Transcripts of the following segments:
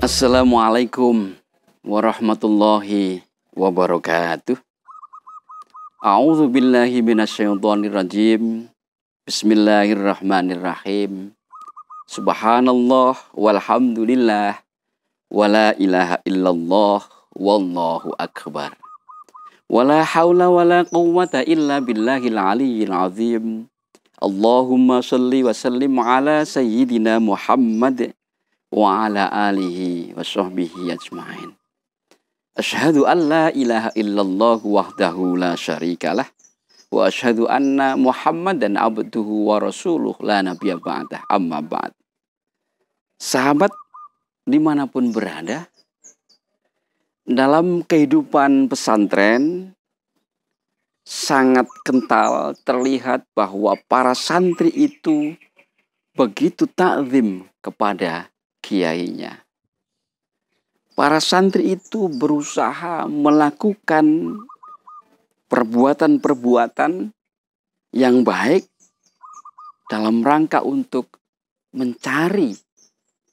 Assalamualaikum warahmatullahi wabarakatuh. A'udzu billahi minasyaitonir rajim. Bismillahirrahmanirrahim. Subhanallah walhamdulillah wala ilaha illallah wallahu akbar. Wala haula wala quwwata illa billahil aliyyil azim. Allahumma shalli wa sallim ala sayyidina Muhammad wa ala alihi wa sahbihi ajma'in. Asyhadu an la ilaha illallah wahdahu la syarikalah wa asyhadu anna Muhammadan abduhu wa rasuluh la nabiyya ba'dah, amma ba'd. Sahabat dimanapun berada, dalam kehidupan pesantren sangat kental terlihat bahwa para santri itu begitu ta'zim kepada kiainya. Para santri itu berusaha melakukan perbuatan-perbuatan yang baik dalam rangka untuk mencari,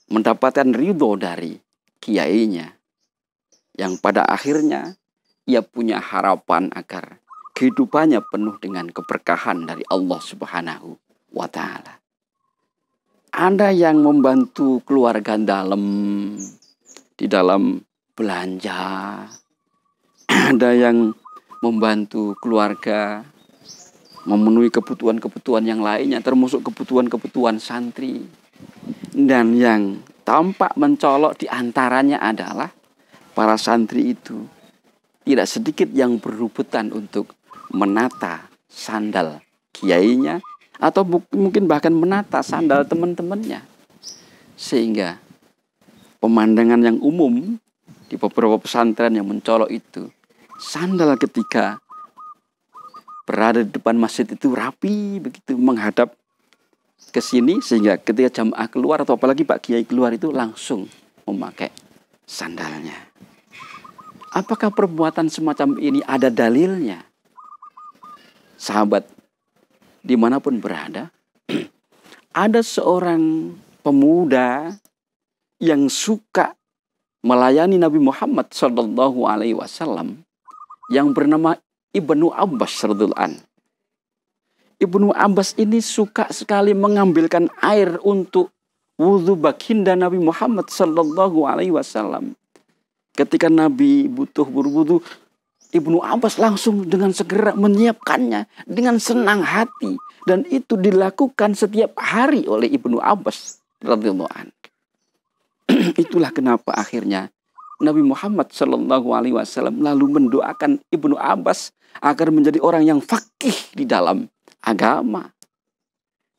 mendapatkan ridho dari kiainya, yang pada akhirnya ia punya harapan agar kehidupannya penuh dengan keberkahan dari Allah Subhanahu wa Ta'ala. Ada yang membantu keluarga di dalam belanja. Ada yang membantu keluarga memenuhi kebutuhan-kebutuhan yang lainnya, termasuk kebutuhan-kebutuhan santri. Dan yang tampak mencolok di antaranya adalah para santri itu tidak sedikit yang berebutan untuk menata sandal kiainya, atau mungkin bahkan menata sandal teman-temannya. Sehingga pemandangan yang umum di beberapa pesantren yang mencolok itu, sandal ketika berada di depan masjid itu rapi begitu menghadap ke sini, sehingga ketika jamaah keluar atau apalagi Pak Kiai keluar itu langsung memakai sandalnya. Apakah perbuatan semacam ini ada dalilnya? Sahabat dimanapun berada, ada seorang pemuda yang suka melayani Nabi Muhammad SAW yang bernama Ibnu Abbas radhiyallahu anhu. Ibnu Abbas ini suka sekali mengambilkan air untuk wudhu baginda Nabi Muhammad SAW. Ketika Nabi butuh berwudhu, Ibnu Abbas langsung dengan segera menyiapkannya dengan senang hati, dan itu dilakukan setiap hari oleh Ibnu Abbas radhiyallahu anhu. Itulah kenapa akhirnya Nabi Muhammad SAW lalu mendoakan Ibnu Abbas agar menjadi orang yang faqih di dalam agama.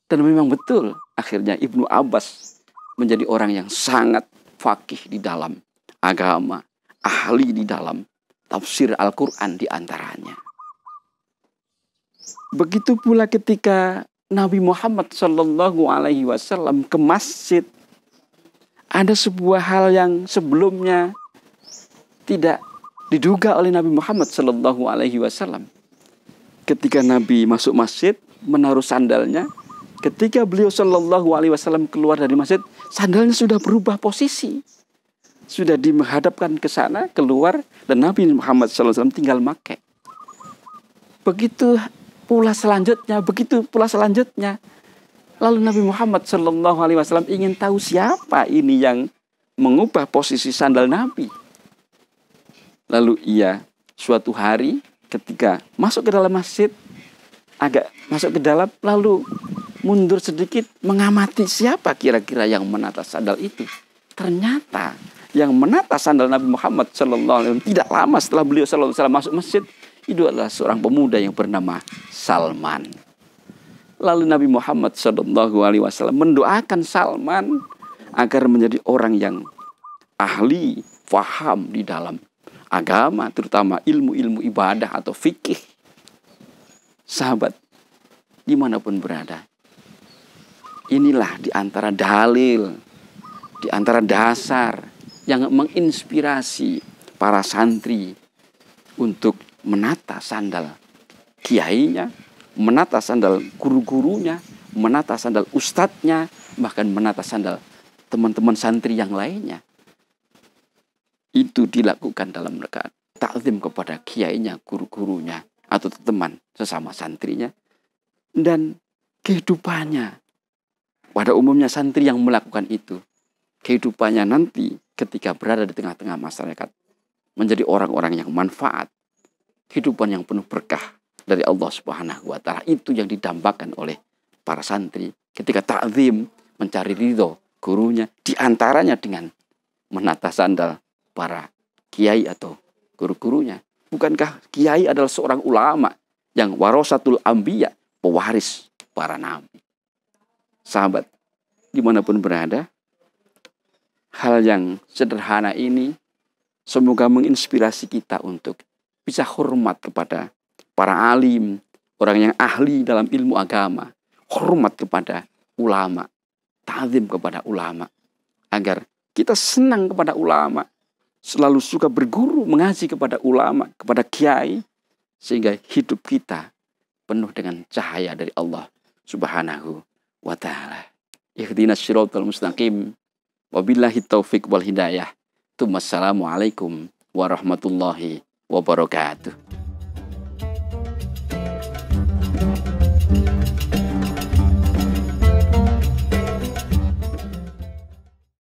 Dan memang betul akhirnya Ibnu Abbas menjadi orang yang sangat faqih di dalam agama, ahli di dalam tafsir Al-Quran di antaranya. Begitu pula ketika Nabi Muhammad SAW ke masjid, ada sebuah hal yang sebelumnya tidak diduga oleh Nabi Muhammad SAW. Ketika Nabi masuk masjid, menaruh sandalnya, ketika beliau SAW keluar dari masjid, sandalnya sudah berubah posisi. Sudah dihadapkan ke sana, keluar, dan Nabi Muhammad SAW tinggal pakai. Begitu pula selanjutnya. Lalu Nabi Muhammad SAW ingin tahu siapa ini yang mengubah posisi sandal Nabi. Lalu ia suatu hari ketika masuk ke dalam masjid, agak masuk ke dalam, lalu mundur sedikit mengamati siapa kira-kira yang menata sandal itu. Ternyata yang menata sandal Nabi Muhammad SAW tidak lama setelah beliau SAW masuk masjid, itu adalah seorang pemuda yang bernama Salman. Lalu Nabi Muhammad SAW mendoakan Salman agar menjadi orang yang ahli, faham di dalam agama, terutama ilmu-ilmu ibadah atau fikih. Sahabat dimanapun berada, inilah di antara dalil Di antara dasar yang menginspirasi para santri untuk menata sandal kiainya, menata sandal guru-gurunya, menata sandal ustadznya, bahkan menata sandal teman-teman santri yang lainnya. Itu dilakukan dalam rangka takzim kepada kiainya, guru-gurunya, atau teman sesama santrinya. Dan kehidupannya, pada umumnya santri yang melakukan itu, kehidupannya nanti ketika berada di tengah-tengah masyarakat menjadi orang-orang yang manfaat, kehidupan yang penuh berkah dari Allah Subhanahu wa taala. Itu yang didambakan oleh para santri ketika takzim, mencari ridho gurunya, diantaranya dengan menata sandal para kiai atau guru-gurunya. Bukankah kiai adalah seorang ulama yang warasatul anbiya, pewaris para nabi? Sahabat, dimanapun berada, hal yang sederhana ini semoga menginspirasi kita untuk bisa hormat kepada para alim, orang yang ahli dalam ilmu agama, hormat kepada ulama, ta'zim kepada ulama, agar kita senang kepada ulama, selalu suka berguru, mengaji kepada ulama, kepada kiai, sehingga hidup kita penuh dengan cahaya dari Allah Subhanahu wa ta'ala. Ihdinas syiratal mustaqim. Wabillahi taufiq wal hidayah. Assalamualaikum warahmatullahi wabarakatuh.